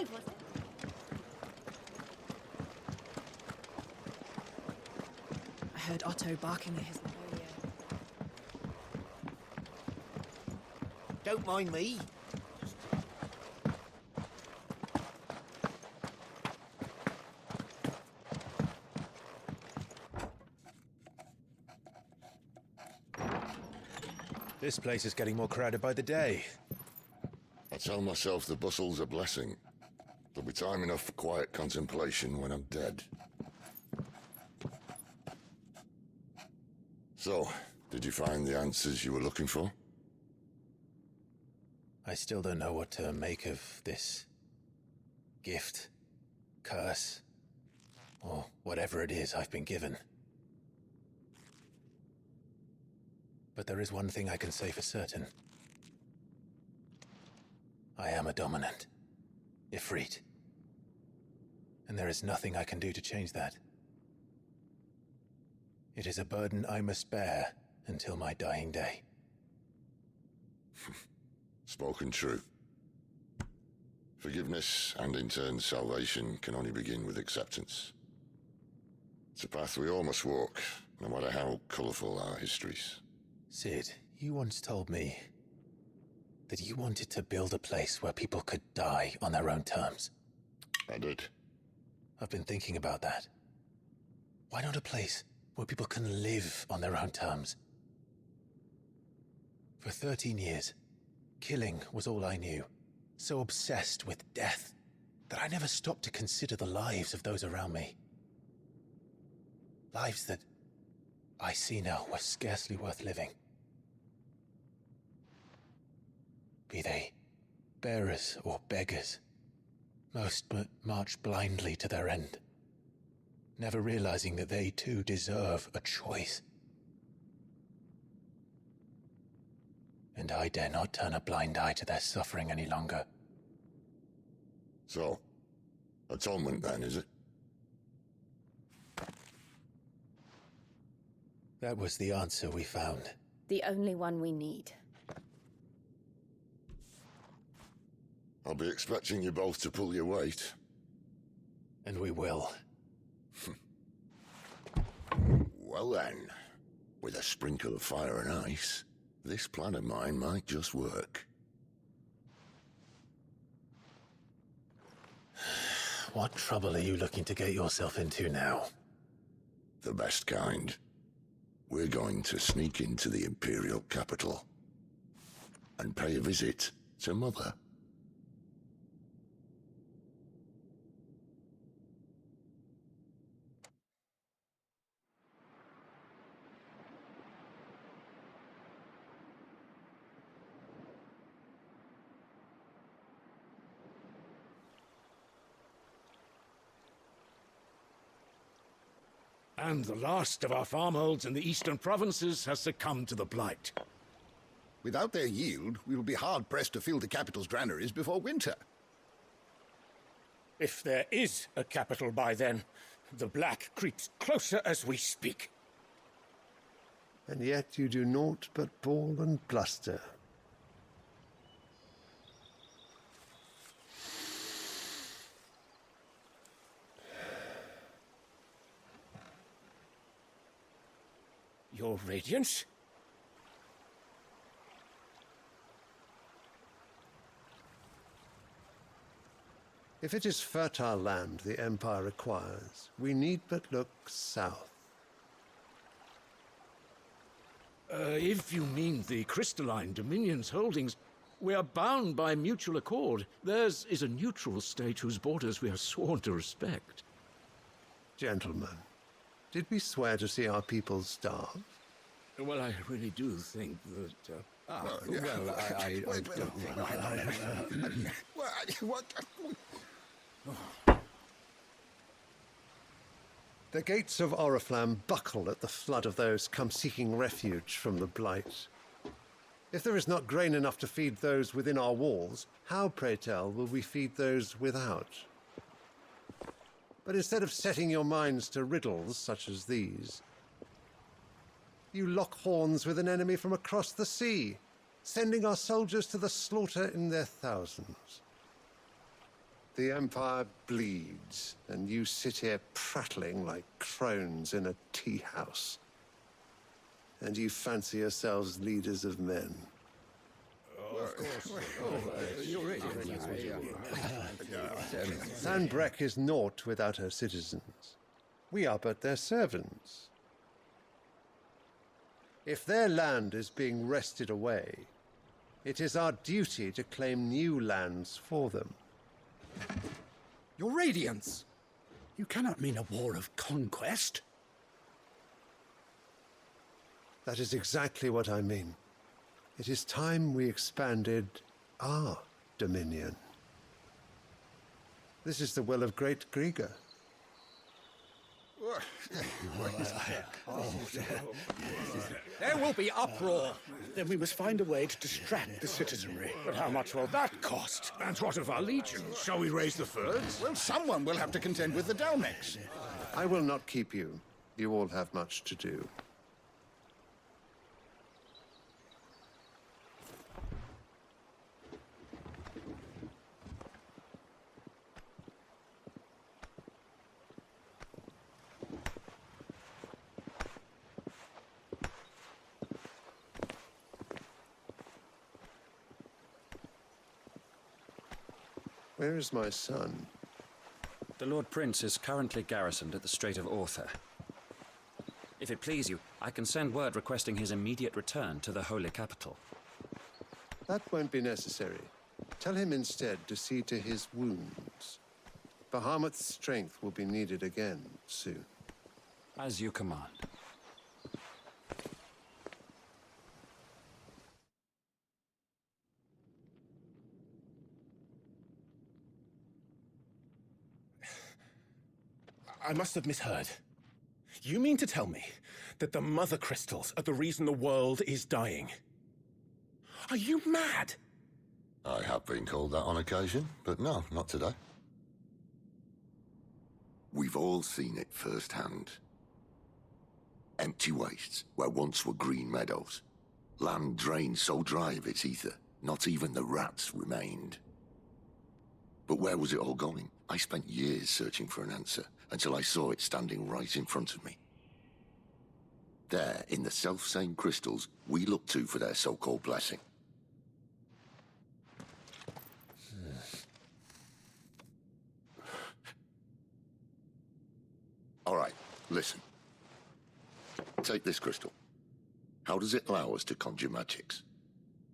outside, was it? I heard Otto barking at his earlier. Don't mind me. This place is getting more crowded by the day. I tell myself the bustle's a blessing. There'll be time enough for quiet contemplation when I'm dead. So, did you find the answers you were looking for? I still don't know what to make of this gift, curse, or whatever it is I've been given. But there is one thing I can say for certain. I am a dominant, Ifrit. And there is nothing I can do to change that. It is a burden I must bear until my dying day. Spoken true. Forgiveness, and in turn salvation, can only begin with acceptance. It's a path we all must walk, no matter how colourful our histories. Sid, you once told me that you wanted to build a place where people could die on their own terms. I did. I've been thinking about that. Why not a place where people can live on their own terms? For 13 years, killing was all I knew. So obsessed with death that I never stopped to consider the lives of those around me. Lives that I see now were scarcely worth living. Be they bearers or beggars, most but march blindly to their end, never realizing that they too deserve a choice. And I dare not turn a blind eye to their suffering any longer. So, atonement then, is it? That was the answer we found. The only one we need. I'll be expecting you both to pull your weight. And we will. Well then, with a sprinkle of fire and ice, this plan of mine might just work. What trouble are you looking to get yourself into now? The best kind. We're going to sneak into the Imperial capital and pay a visit to Mother. And the last of our farmholds in the eastern provinces has succumbed to the blight. Without their yield, we will be hard-pressed to fill the capital's granaries before winter. If there is a capital by then, the black creeps closer as we speak. And yet you do naught but bawl and bluster. Your Radiance? If it is fertile land the Empire requires, we need but look south. If you mean the crystalline Dominion's holdings, we are bound by mutual accord. Theirs is a neutral state whose borders we are sworn to respect. Gentlemen, did we swear to see our people starve? Well, I really do think that... The gates of Oriflamme buckle at the flood of those come seeking refuge from the blight. If there is not grain enough to feed those within our walls, how, pray tell, will we feed those without? But instead of setting your minds to riddles such as these, you lock horns with an enemy from across the sea, sending our soldiers to the slaughter in their thousands. The Empire bleeds, and you sit here prattling like crones in a tea house. And you fancy yourselves leaders of men. Sanbreque is naught without her citizens. We are but their servants. If their land is being wrested away, it is our duty to claim new lands for them. Your Radiance! You cannot mean a war of conquest. That is exactly what I mean. It is time we expanded our dominion. This is the will of great Grieger. There will be uproar. Then we must find a way to distract the citizenry. But how much will that cost? And what of our legions? Shall we raise the furs? Well, someone will have to contend with the Dalnex. I will not keep you. You all have much to do. Where is my son? The Lord Prince is currently garrisoned at the Strait of Author. If it please you, I can send word requesting his immediate return to the Holy Capital. That won't be necessary. Tell him instead to see to his wounds. Bahamut's strength will be needed again soon. As you command. I must have misheard. You mean to tell me that the mother crystals are the reason the world is dying? Are you mad? I have been called that on occasion, but no, not today. We've all seen it firsthand. Empty wastes where once were green meadows. Land drained so dry of its ether, not even the rats remained. But where was it all going? I spent years searching for an answer, until I saw it standing right in front of me. There, in the self-same crystals we look to for their so-called blessing. All right, listen. Take this crystal. How does it allow us to conjure magics?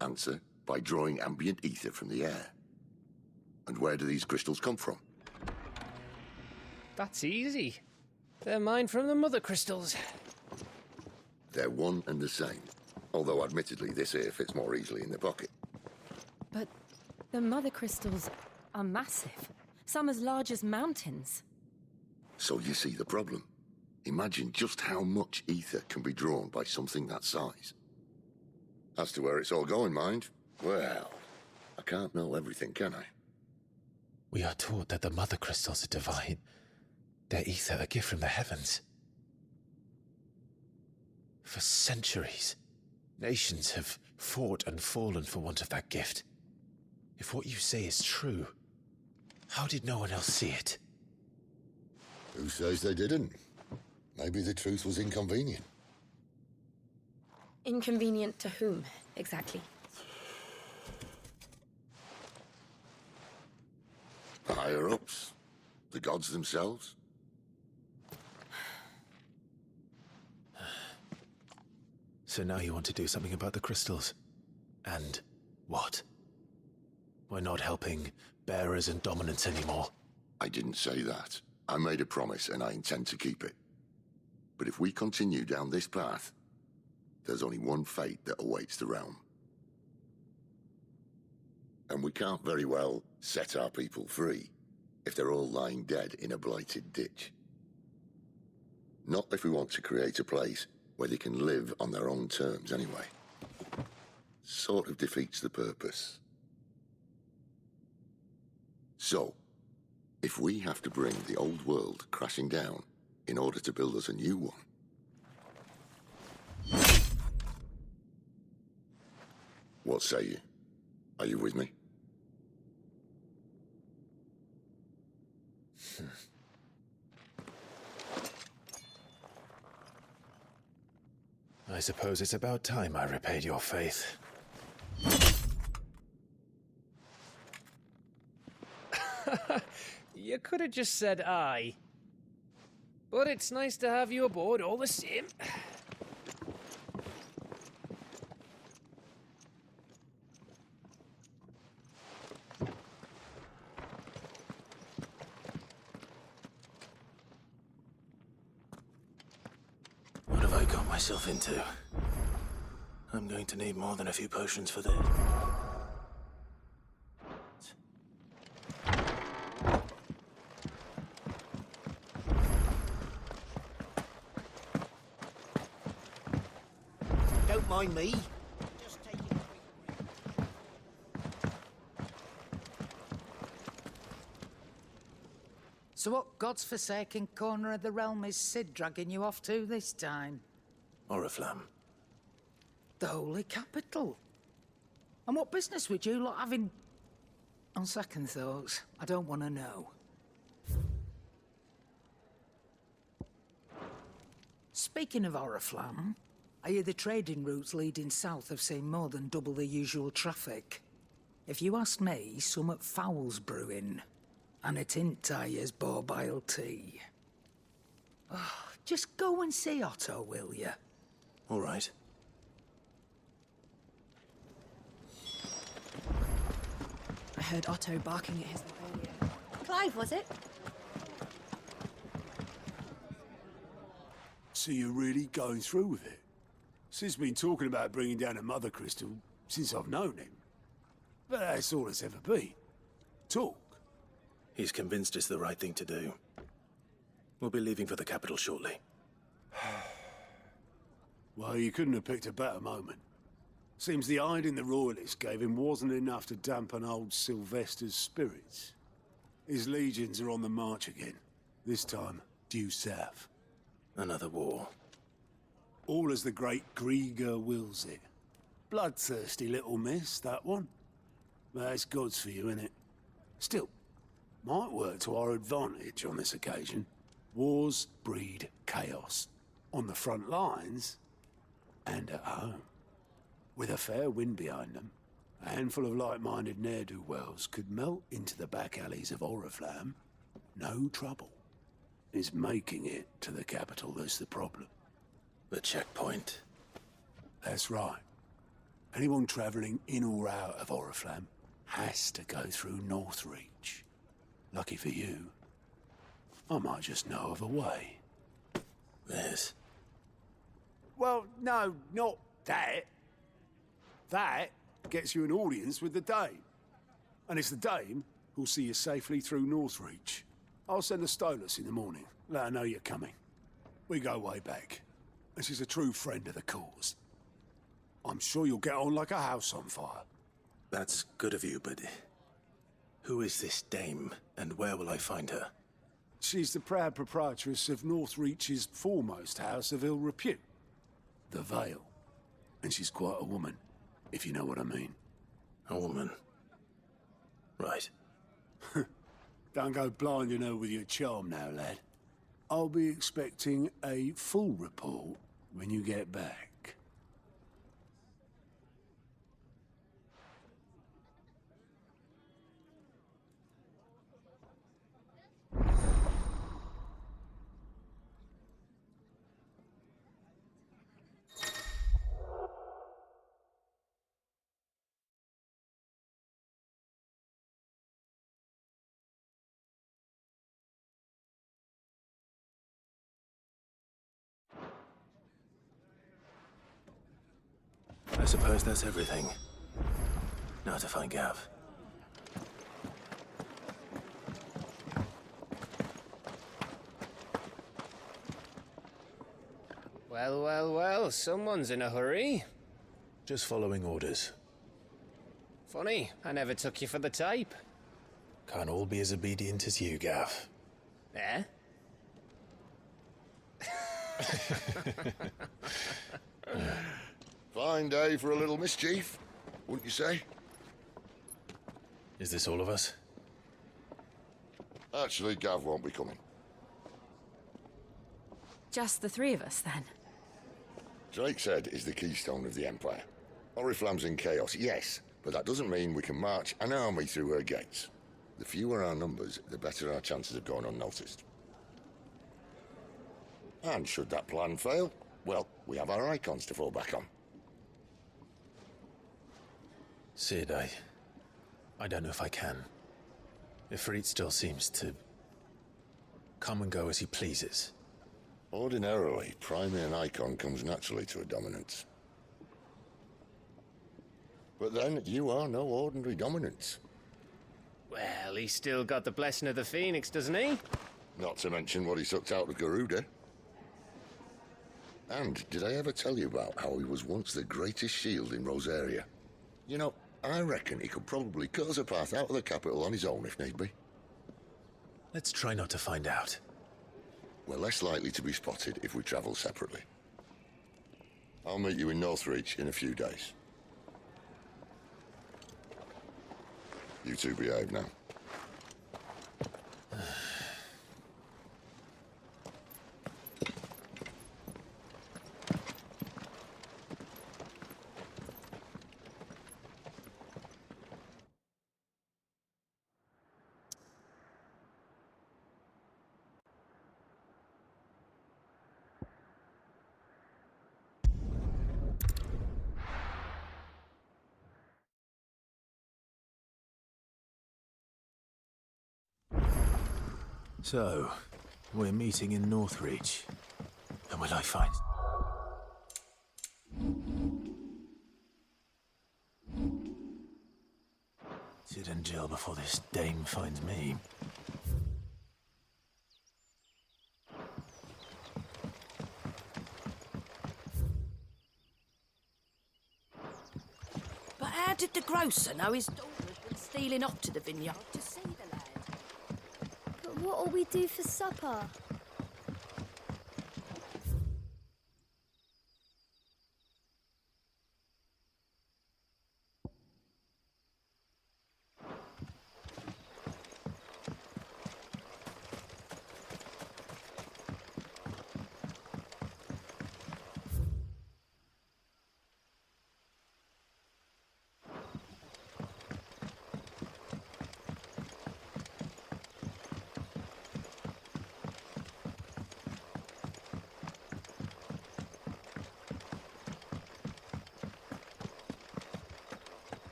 Answer, by drawing ambient ether from the air. And where do these crystals come from? That's easy. They're mined from the mother crystals. They're one and the same. Although admittedly this here fits more easily in the pocket. But the mother crystals are massive. Some as large as mountains. So you see the problem. Imagine just how much ether can be drawn by something that size. As to where it's all going, mind, well, I can't know everything, can I? We are taught that the mother crystals are divine. Their ether a gift from the heavens. For centuries, nations have fought and fallen for want of that gift. If what you say is true, how did no one else see it? Who says they didn't? Maybe the truth was inconvenient. Inconvenient to whom, exactly? The higher-ups? The gods themselves? So now you want to do something about the crystals. And what? We're not helping bearers and dominants anymore. I didn't say that. I made a promise and I intend to keep it. But if we continue down this path, there's only one fate that awaits the realm. And we can't very well set our people free if they're all lying dead in a blighted ditch. Not if we want to create a place where they can live on their own terms anyway. Sort of defeats the purpose. So, if we have to bring the old world crashing down in order to build us a new one, what say you? Are you with me? I suppose it's about time I repaid your faith. You could have just said aye. But it's nice to have you aboard all the same. What have I got myself into? I'm going to need more than a few potions for this. Don't mind me. So what God's forsaken corner of the realm is Sid dragging you off to this time? Oriflamme. The Holy Capital. And what business would you lot having... On second thoughts, I don't want to know. Speaking of Oriflamme, I hear the trading routes leading south have seen more than double the usual traffic. If you ask me, somewhat foul's brewing. And it ain't Tyre's borbile tea. Oh, just go and see Otto, will you? All right. I heard Otto barking at his earlier. Clive, was it? So you're really going through with it? Sid's been talking about bringing down a mother crystal since I've known him. But that's all it's ever been. Talk. He's convinced it's the right thing to do. We'll be leaving for the capital shortly. Well, you couldn't have picked a better moment. Seems the hiding the royalists gave him wasn't enough to dampen old Sylvester's spirits. His legions are on the march again. This time, due south. Another war. All as the great Grieger wills it. Bloodthirsty little miss, that one. But that's God's for you, innit? Still, might work to our advantage on this occasion. Wars breed chaos. On the front lines, and at home. With a fair wind behind them, a handful of like-minded ne'er-do-wells could melt into the back alleys of Oriflamme. No trouble. It's making it to the capital that's the problem. The checkpoint. That's right. Anyone travelling in or out of Oriflamme has to go through Northreach. Lucky for you, I might just know of a way. Yes. Well, no, not that. That gets you an audience with the Dame. And it's the Dame who'll see you safely through Northreach. I'll send a Stolas in the morning. Let her know you're coming. We go way back. And she's a true friend of the cause. I'm sure you'll get on like a house on fire. That's good of you, but... who is this dame, and where will I find her? She's the proud proprietress of Northreach's foremost house of ill repute. The Vale. And she's quite a woman, if you know what I mean. A woman. Right. Don't go blinding her with your charm now, lad. I'll be expecting a full report when you get back. I suppose that's everything. Now to find Gav. Well, well, well, someone's in a hurry. Just following orders. Funny, I never took you for the type. Can't all be as obedient as you, Gav. Eh? Fine day for a little mischief, wouldn't you say? Is this all of us? Actually, Gav won't be coming. Just the three of us, then? Drake's Head is the keystone of the Empire. Oriflamme's in chaos, yes, but that doesn't mean we can march an army through her gates. The fewer our numbers, the better our chances of going unnoticed. And should that plan fail, well, we have our icons to fall back on. Sid, I don't know if I can. Ifrit still seems to come and go as he pleases. Ordinarily, priming an icon comes naturally to a dominance. But then, you are no ordinary dominance. Well, he's still got the blessing of the Phoenix, doesn't he? Not to mention what he sucked out of Garuda. And did I ever tell you about how he was once the greatest shield in Rosaria? You know, I reckon he could probably cut us a path out of the capital on his own if need be. Let's try not to find out. We're less likely to be spotted if we travel separately. I'll meet you in Northreach in a few days. You two behave now. So, we're meeting in Northreach. And will I find... Sid and Jill before this dame finds me. But how did the grocer know his daughter had been stealing off to the vineyard to see the lad? But what'll we do for supper?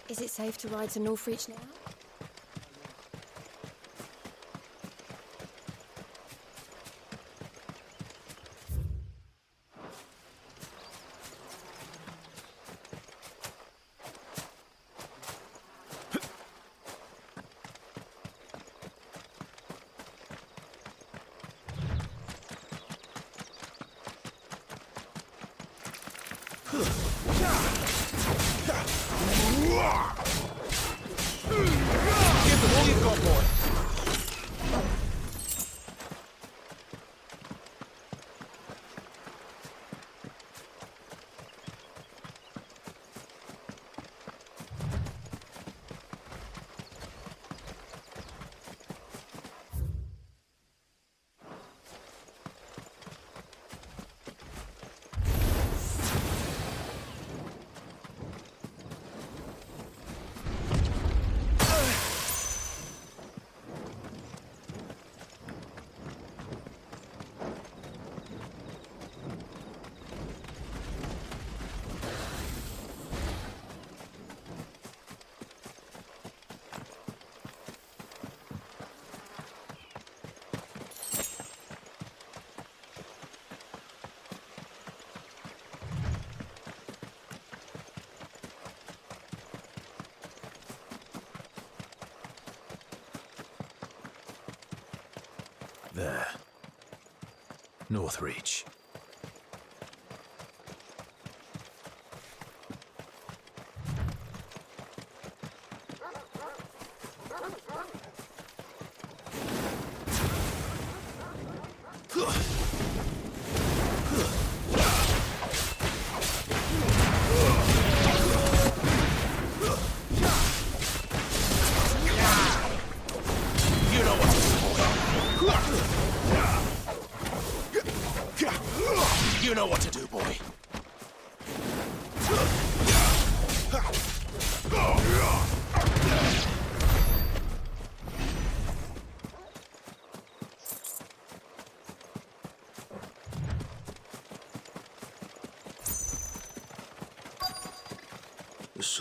Is it safe to ride to Northreach now? Give them all you've got, boy. There. Northreach.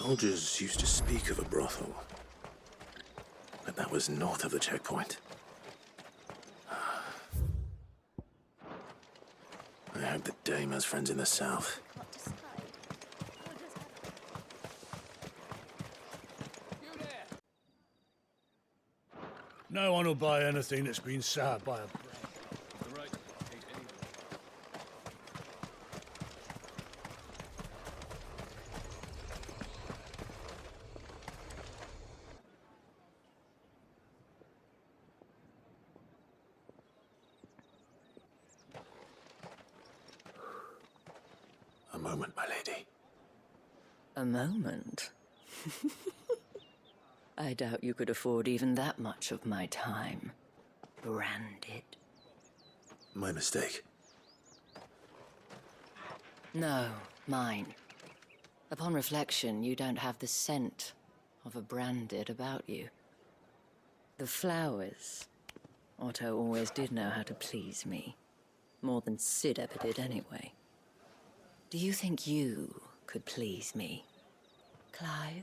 Soldiers used to speak of a brothel, but that was north of the checkpoint. I hope that Dame has friends in the south. No one will buy anything that's been soured by a... A moment, my lady. A moment? I doubt you could afford even that much of my time. Branded. My mistake. No, mine. Upon reflection, you don't have the scent of a branded about you. The flowers. Otto always did know how to please me. More than Sid ever did anyway. Do you think you could please me, Clive?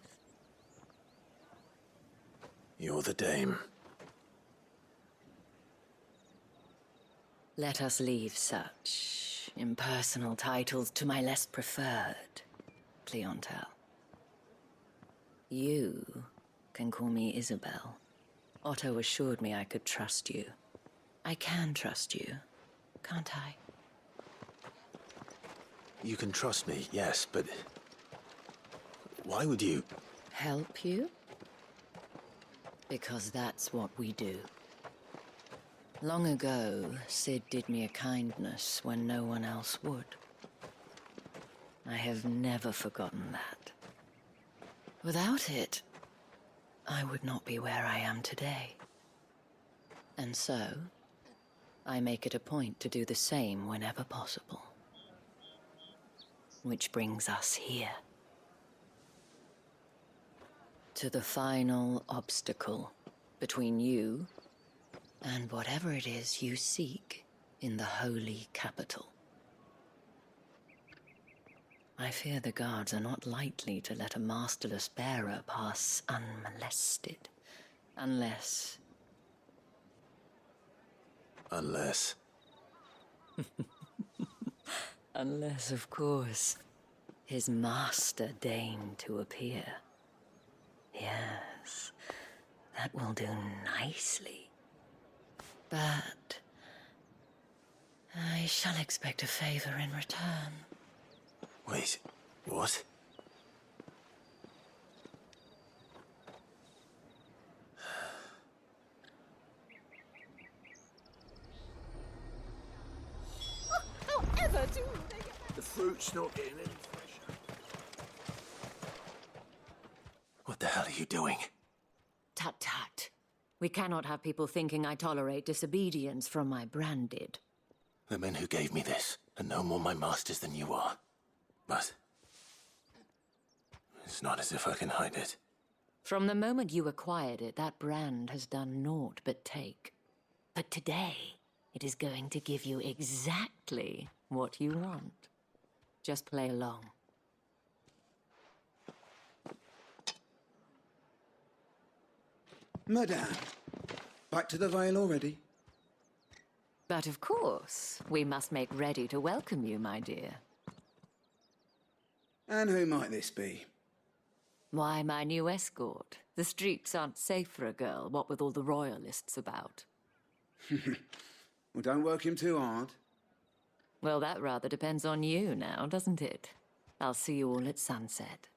You're the Dame. Let us leave such impersonal titles to my less preferred clientele. You can call me Isabel. Otto assured me I could trust you. I can trust you, can't I? You can trust me, yes, but... why would you... Help you? Because that's what we do. Long ago, Sid did me a kindness when no one else would. I have never forgotten that. Without it, I would not be where I am today. And so, I make it a point to do the same whenever possible. Which brings us here. To the final obstacle between you and whatever it is you seek in the holy capital. I fear the guards are not likely to let a masterless bearer pass unmolested, unless... Unless... Unless, of course, his master deigned to appear. Yes, that will do nicely. But I shall expect a favor in return. Wait, what? However do they get... The fruit's not getting any fresher. What the hell are you doing? Tut tut. We cannot have people thinking I tolerate disobedience from my branded. The men who gave me this are no more my masters than you are. But... it's not as if I can hide it. From the moment you acquired it, that brand has done naught but take. But today, it is going to give you exactly what you want. Just play along. Madame, back to the Vale already? But of course, we must make ready to welcome you, my dear. And who might this be? Why, my new escort. The streets aren't safe for a girl, what with all the royalists about. Well, don't work him too hard. Well, that rather depends on you now, doesn't it? I'll see you all at sunset.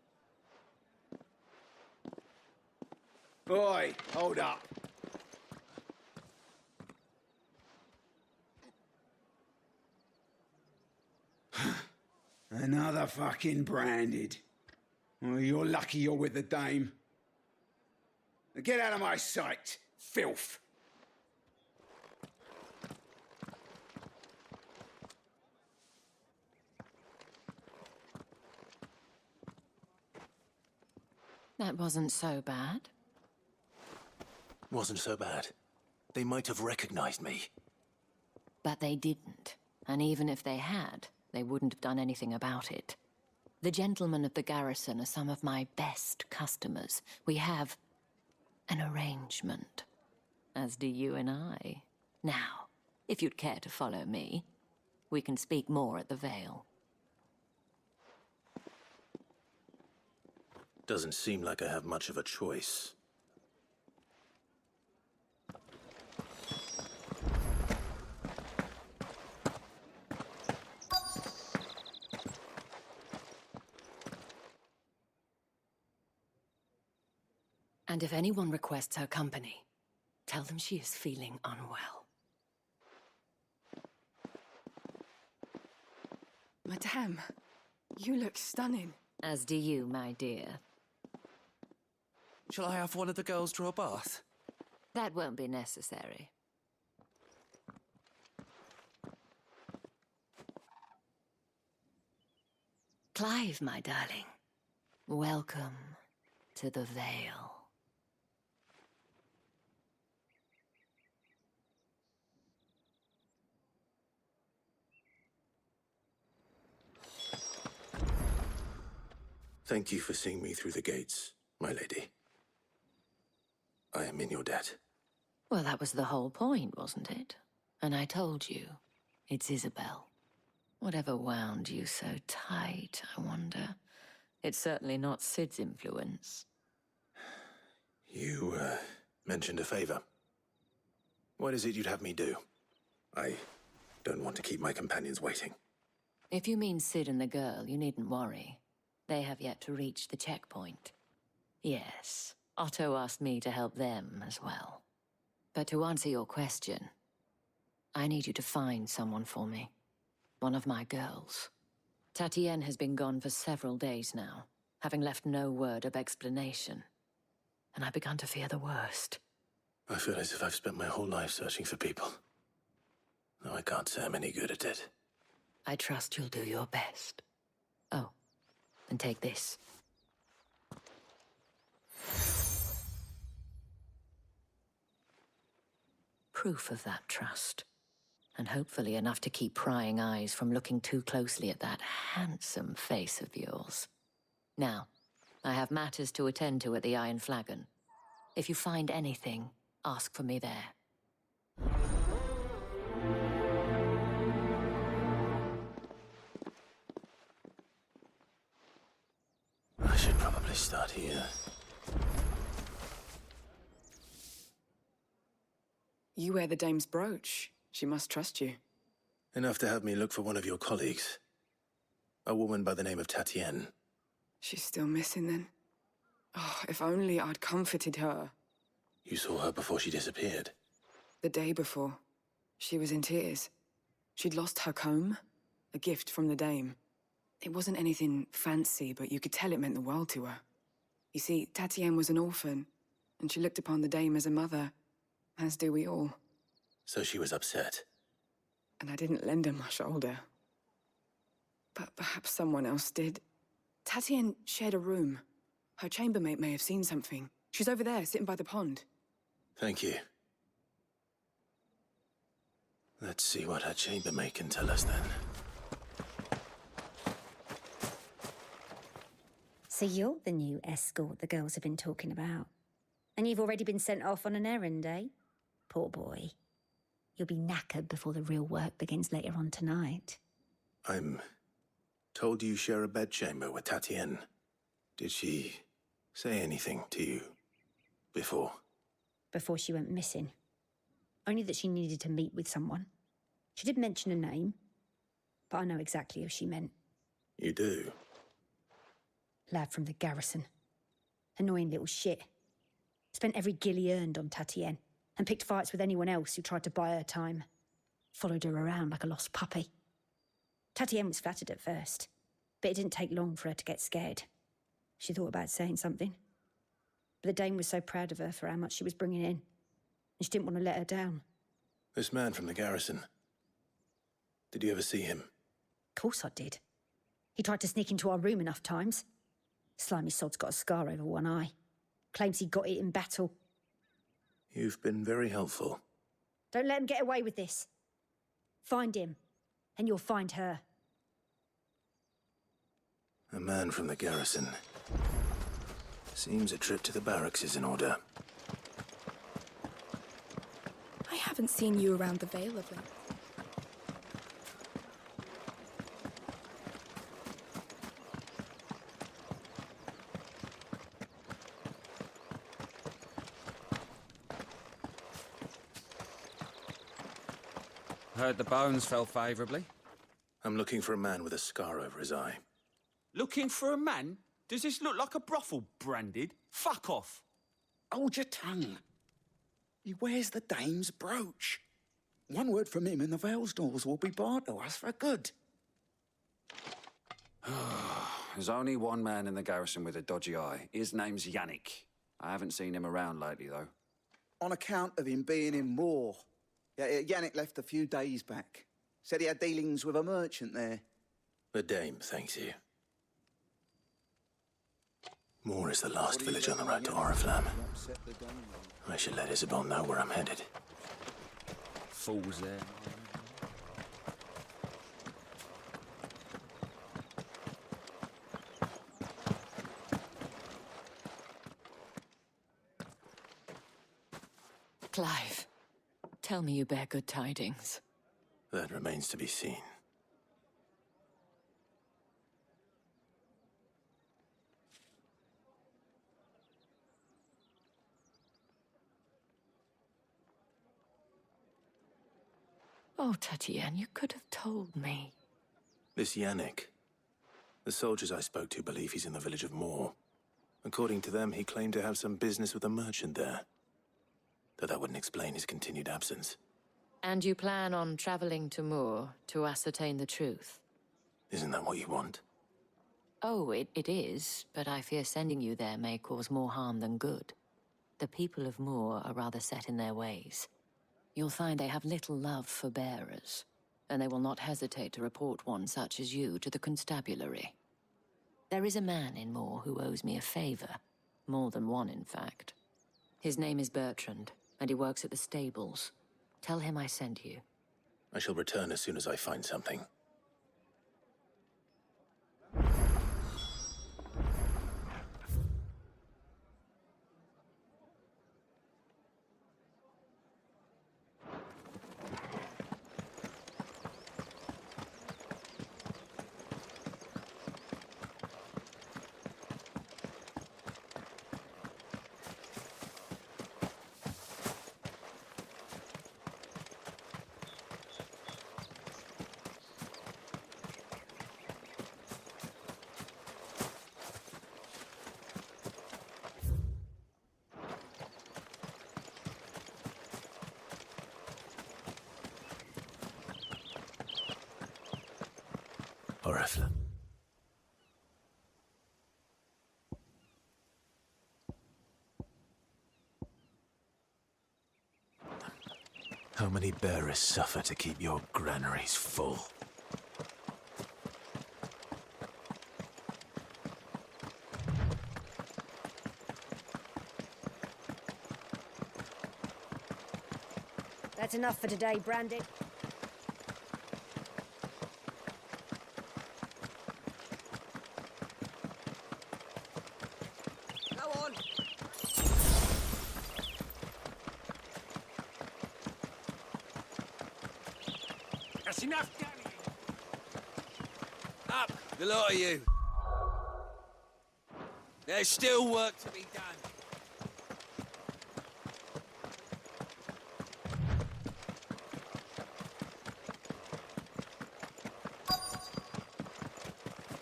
Boy, hold up. Another fucking branded. Well, you're lucky you're with the Dame. Now get out of my sight, filth. That wasn't so bad. Wasn't so bad. They might have recognized me. But they didn't. And even if they had, they wouldn't have done anything about it. The gentlemen of the garrison are some of my best customers. We have an arrangement, as do you and I. Now, if you'd care to follow me, we can speak more at the Vale. Doesn't seem like I have much of a choice. And if anyone requests her company, tell them she is feeling unwell. Madame, you look stunning. As do you, my dear. Shall I have one of the girls draw a bath? That won't be necessary. Clive, my darling. Welcome to the Vale. Thank you for seeing me through the gates, my lady. I am in your debt. Well, that was the whole point, wasn't it? And I told you, it's Isabel. Whatever wound you so tight, I wonder. It's certainly not Sid's influence. You, mentioned a favor. What is it you'd have me do? I don't want to keep my companions waiting. If you mean Sid and the girl, you needn't worry. They have yet to reach the checkpoint. Yes, Otto asked me to help them as well. But to answer your question, I need you to find someone for me. One of my girls. Tatienne has been gone for several days now, having left no word of explanation. And I began to fear the worst. I feel as if I've spent my whole life searching for people. No, I can't say I'm any good at it. I trust you'll do your best. Oh, and take this. Proof of that trust. And hopefully enough to keep prying eyes from looking too closely at that handsome face of yours. Now, I have matters to attend to at the Iron Flagon. If you find anything, ask for me there. I should probably start here. You wear the dame's brooch. She must trust you. Enough to have me look for one of your colleagues. A woman by the name of Tatienne. She's still missing then. Oh, if only I'd comforted her. You saw her before she disappeared. The day before. She was in tears. She'd lost her comb. A gift from the dame. It wasn't anything fancy, but you could tell it meant the world to her. You see, Tatienne was an orphan, and she looked upon the dame as a mother, as do we all. So she was upset. And I didn't lend her my shoulder. But perhaps someone else did. Tatienne shared a room. Her chambermaid may have seen something. She's over there, sitting by the pond. Thank you. Let's see what her chambermaid can tell us then. So you're the new escort the girls have been talking about. And you've already been sent off on an errand, eh? Poor boy. You'll be knackered before the real work begins later on tonight. I'm told you share a bedchamber with Tatienne. Did she say anything to you before? Before she went missing. Only that she needed to meet with someone. She did mention a name, but I know exactly who she meant. You do? Lad from the garrison. Annoying little shit. Spent every guil he earned on Tatienne, and picked fights with anyone else who tried to buy her time. Followed her around like a lost puppy. Tatienne was flattered at first, but it didn't take long for her to get scared. She thought about saying something. But the dame was so proud of her for how much she was bringing in, and she didn't want to let her down. This man from the garrison. Did you ever see him? Of course I did. He tried to sneak into our room enough times. Slimy sod's got a scar over one eye. Claims he got it in battle. You've been very helpful. Don't let him get away with this. Find him, and you'll find her. A man from the garrison. Seems a trip to the barracks is in order. I haven't seen you around the Vale of late. Heard the bones fell favourably. I'm looking for a man with a scar over his eye. Looking for a man? Does this look like a brothel, Branded? Fuck off! Hold your tongue. He wears the dame's brooch. One word from him and the Vale's doors will be barred to us for good. There's only one man in the garrison with a dodgy eye. His name's Yannick. I haven't seen him around lately, though. On account of him being in war. Yeah, Yannick left a few days back. Said he had dealings with a merchant there. The dame thanks you. Moor is the last village on the road to Oriflamme. I should let Isabel know where I'm headed. Fools there. Clive, tell me you bear good tidings. That remains to be seen. Oh, Tatienne, you could have told me. This Yannick. The soldiers I spoke to believe he's in the village of Moor. According to them, he claimed to have some business with a merchant there. Though that wouldn't explain his continued absence. And you plan on traveling to Moor to ascertain the truth? Isn't that what you want? Oh, it is, but I fear sending you there may cause more harm than good. The people of Moor are rather set in their ways. You'll find they have little love for bearers, and they will not hesitate to report one such as you to the constabulary. There is a man in Moor who owes me a favor. More than one, in fact. His name is Bertrand, and he works at the stables. Tell him I sent you. I shall return as soon as I find something. Oriflamme. How many bearers suffer to keep your granaries full? That's enough for today, Branded. That's enough, Danny! Up, the lot of you. There's still work to be done.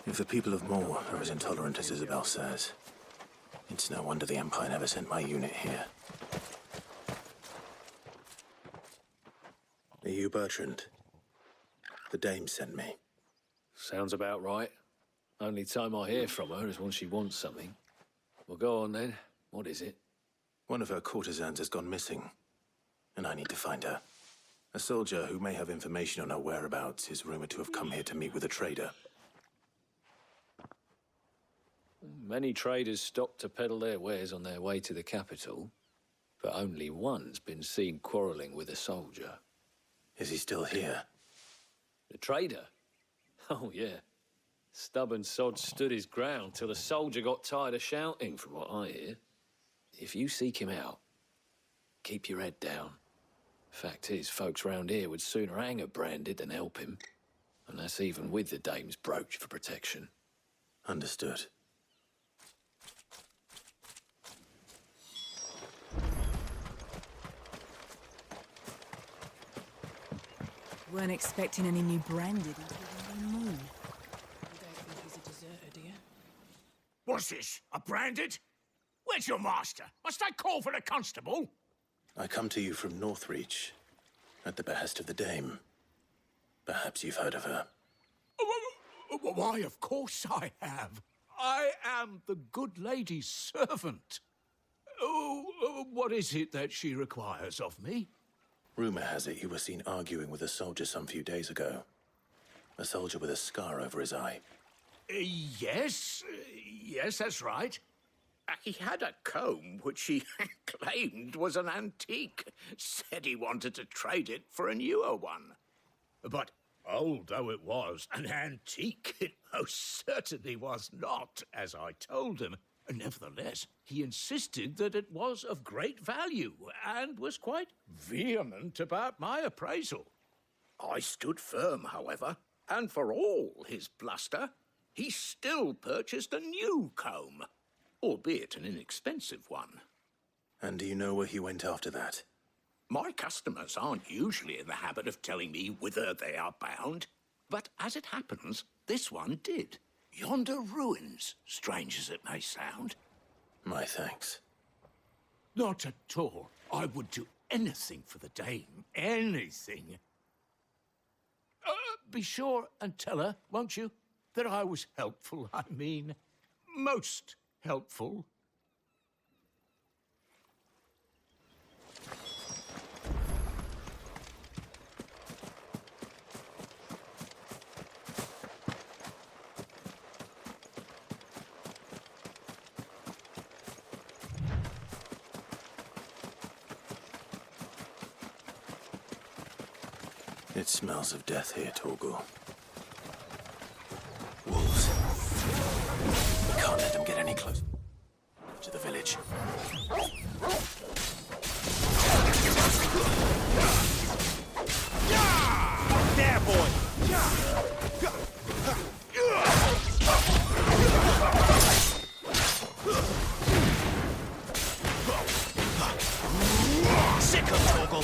If the people of Moor are as intolerant as Isabel says, it's no wonder the Empire never sent my unit here. Are you Bertrand? The dame sent me. Sounds about right. Only time I hear from her is when she wants something. Well, go on then. What is it? One of her courtesans has gone missing, and I need to find her. A soldier who may have information on her whereabouts is rumored to have come here to meet with a trader. Many traders stop to peddle their wares on their way to the capital, but only one's been seen quarrelling with a soldier. Is he still here? The trader? Oh, yeah. Stubborn sod stood his ground till the soldier got tired of shouting, from what I hear. If you seek him out, keep your head down. Fact is, folks round here would sooner hang a Branded than help him. And that's even with the dame's brooch for protection. Understood. Weren't expecting any new Branded until the new moon. You don't think he's a deserter, do you? What's this? A Branded? Where's your master? Must I call for the constable? I come to you from Northreach, at the behest of the dame. Perhaps you've heard of her. Why, of course I have. I am the good lady's servant. What is it that she requires of me? Rumor has it you were seen arguing with a soldier some few days ago. A soldier with a scar over his eye. Yes, that's right. He had a comb which he claimed was an antique. Said he wanted to trade it for a newer one. But old though it was, an antique it most certainly was not, as I told him. Nevertheless, he insisted that it was of great value, and was quite vehement about my appraisal. I stood firm, however, and for all his bluster, he still purchased a new comb, albeit an inexpensive one. And do you know where he went after that? My customers aren't usually in the habit of telling me whither they are bound, but as it happens, this one did. Yonder ruins, strange as it may sound. My thanks. Not at all. I would do anything for the dame. Anything. Be sure and tell her, won't you, that I was helpful, I mean. Most helpful. It smells of death here, Torgal. Wolves. We can't let them get any closer to the village. There, boy! Sick of Torgal!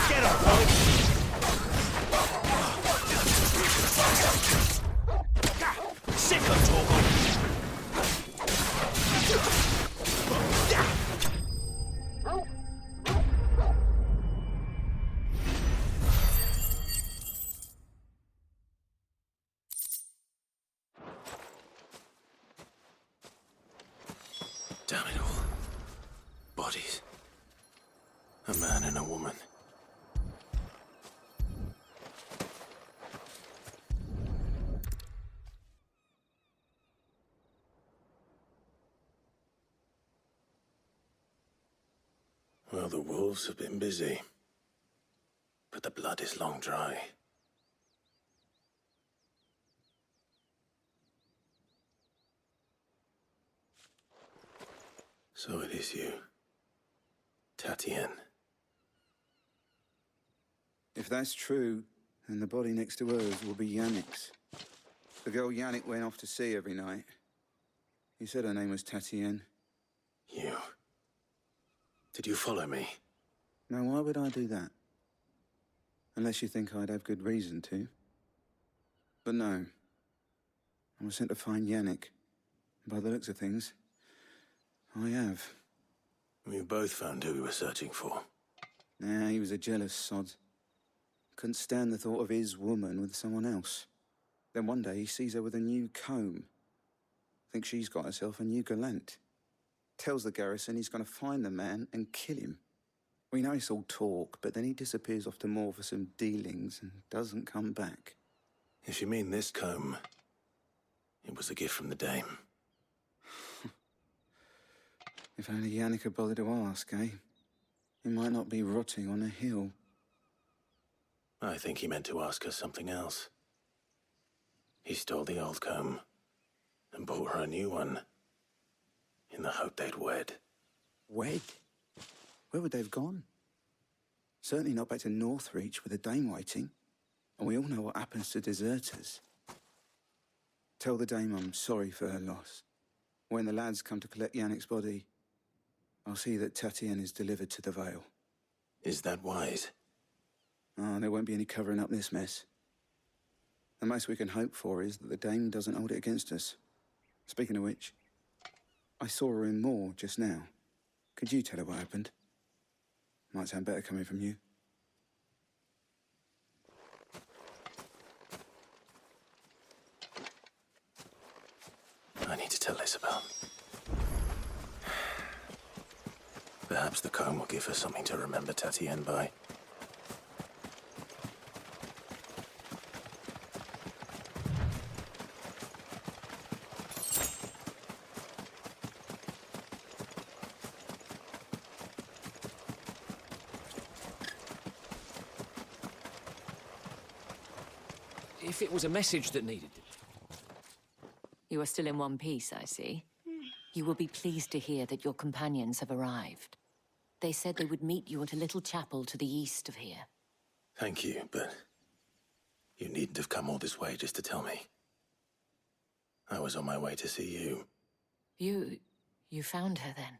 Get him, boy! Sick of Torgal! Damn it all. Bodies. A man and a woman. Well, the wolves have been busy. But the blood is long dry. So it is you, Tatienne. If that's true, then the body next to hers will be Yannick's. The girl Yannick went off to see every night. He said her name was Tatienne. You. Did you follow me? Now, why would I do that? Unless you think I'd have good reason to. But no. I was sent to find Yannick. By the looks of things, I have. We both found who we were searching for. Nah, he was a jealous sod. Couldn't stand the thought of his woman with someone else. Then one day he sees her with a new comb. Thinks she's got herself a new gallant. Tells the garrison he's going to find the man and kill him. We know it's all talk, but then he disappears off to Moor for some dealings and doesn't come back. If you mean this comb, it was a gift from the dame. If only Yannick had bothered to ask, eh? He might not be rotting on a hill. I think he meant to ask her something else. He stole the old comb and bought her a new one in the hope they'd wed. Wed? Where would they have gone? Certainly not back to Northreach with a dame waiting. And we all know what happens to deserters. Tell the dame I'm sorry for her loss. When the lads come to collect Yannick's body, I'll see that Tatienne is delivered to the Vale. Is that wise? Ah, there won't be any covering up this mess. The most we can hope for is that the dame doesn't hold it against us. Speaking of which, I saw her in Moor just now. Could you tell her what happened? Might sound better coming from you. I need to tell Isabel. Perhaps the comb will give her something to remember Tatienne by. If it was a message that needed it. You are still in one piece, I see. You will be pleased to hear that your companions have arrived. They said they would meet you at a little chapel to the east of here. Thank you, but you needn't have come all this way just to tell me. I was on my way to see you. You found her then?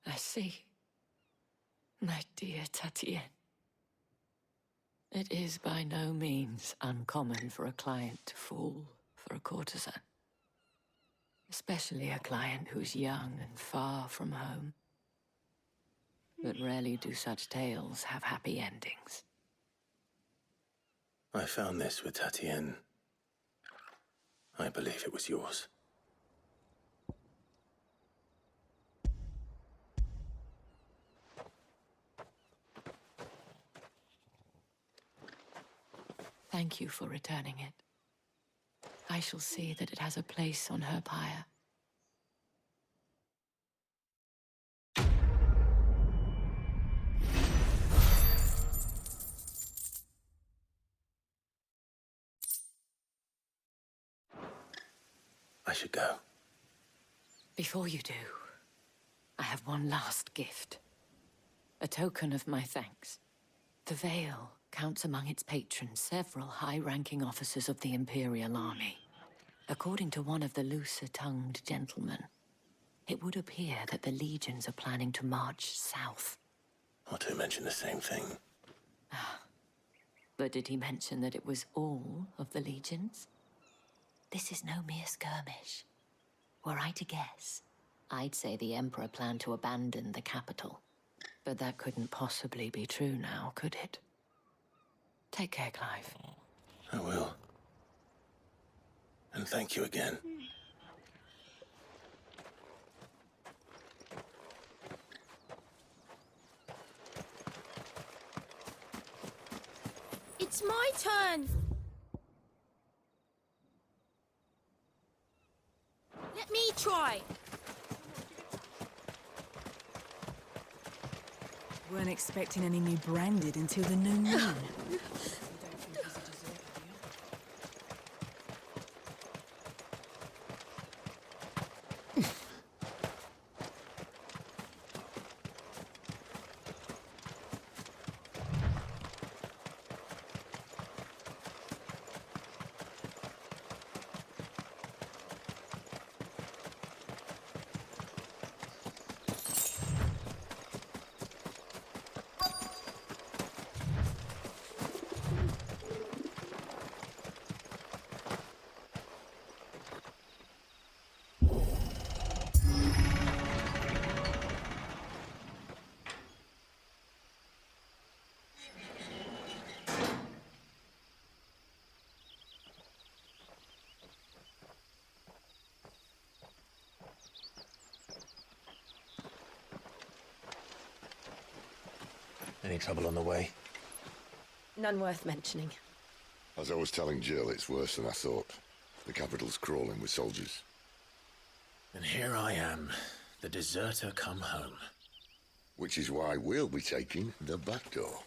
I see. My dear Tatienne. It is by no means uncommon for a client to fall for a courtesan. Especially a client who's young and far from home. But rarely do such tales have happy endings. I found this with Tatienne. I believe it was yours. Thank you for returning it. I shall see that it has a place on her pyre. I should go. Before you do, I have one last gift. A token of my thanks. The Vale counts among its patrons several high-ranking officers of the Imperial Army. According to one of the looser-tongued gentlemen, it would appear that the legions are planning to march south. Otto mentioned the same thing. But did he mention that it was all of the legions? This is no mere skirmish. Were I to guess, I'd say the Emperor planned to abandon the capital. But that couldn't possibly be true now, could it? Take care, Clive. I will. And thank you again. It's my turn! Let me try! Weren't expecting any new branded until the new moon. Any trouble on the way? None worth mentioning. As I was telling Jill, it's worse than I thought. The capital's crawling with soldiers. And here I am, the deserter come home. Which is why we'll be taking the back door.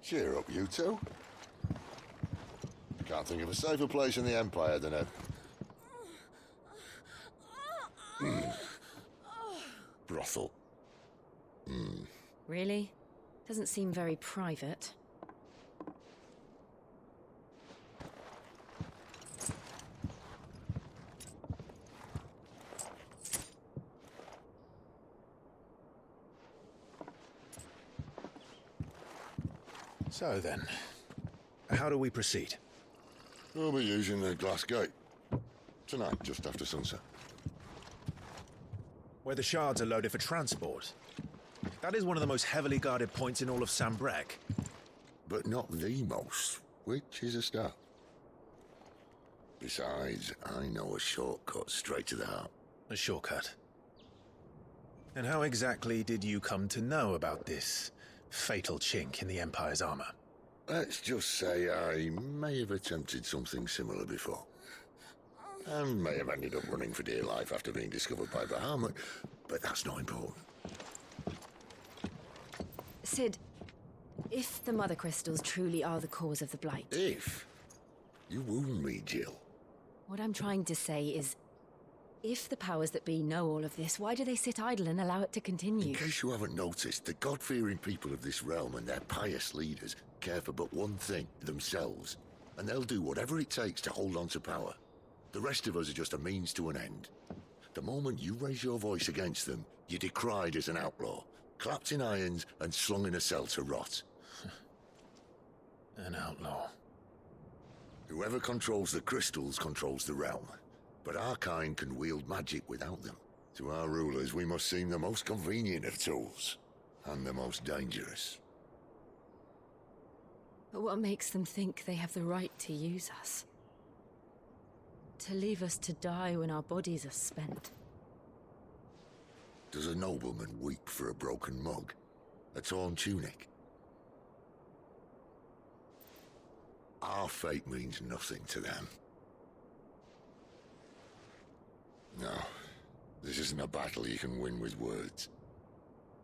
Cheer up, you two. Can't think of a safer place in the Empire than a... brothel. Really? Doesn't seem very private. So then, how do we proceed? We'll be using the glass gate. Tonight, just after sunset. Where the shards are loaded for transport. That is one of the most heavily guarded points in all of Sambrec. But not the most, which is a start. Besides, I know a shortcut straight to the heart. A shortcut? And how exactly did you come to know about this fatal chink in the Empire's armor? Let's just say I may have attempted something similar before. And may have ended up running for dear life after being discovered by Bahamut, but that's not important. Sid, if the Mother Crystals truly are the cause of the Blight... If? You wound me, Jill. What I'm trying to say is, if the powers that be know all of this, why do they sit idle and allow it to continue? In case you haven't noticed, the God-fearing people of this realm and their pious leaders care for but one thing, themselves. And they'll do whatever it takes to hold on to power. The rest of us are just a means to an end. The moment you raise your voice against them, you're decried as an outlaw, clapped in irons and slung in a cell to rot. An outlaw. Whoever controls the crystals controls the realm. But our kind can wield magic without them. To our rulers, we must seem the most convenient of tools. And the most dangerous. But what makes them think they have the right to use us? To leave us to die when our bodies are spent? Does a nobleman weep for a broken mug? A torn tunic? Our fate means nothing to them. No, this isn't a battle you can win with words.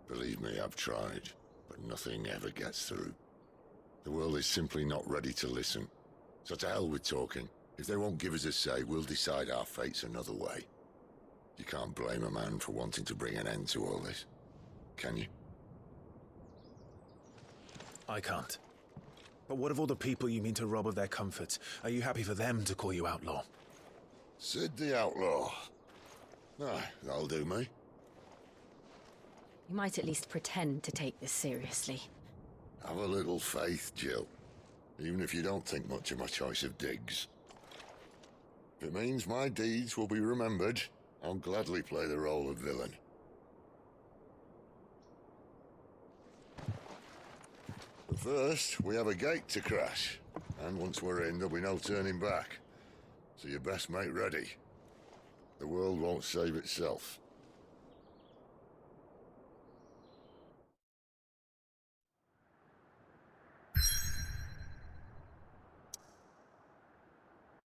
Believe me, I've tried, but nothing ever gets through. The world is simply not ready to listen. So to hell with talking. If they won't give us a say, we'll decide our fates another way. You can't blame a man for wanting to bring an end to all this, can you? I can't. But what of all the people you mean to rob of their comforts? Are you happy for them to call you outlaw? Sid the Outlaw. Aye, that'll do me. You might at least pretend to take this seriously. Have a little faith, Jill. Even if you don't think much of my choice of digs. If it means my deeds will be remembered, I'll gladly play the role of villain. But first, we have a gate to crash. And once we're in, there'll be no turning back. So you best make ready. The world won't save itself.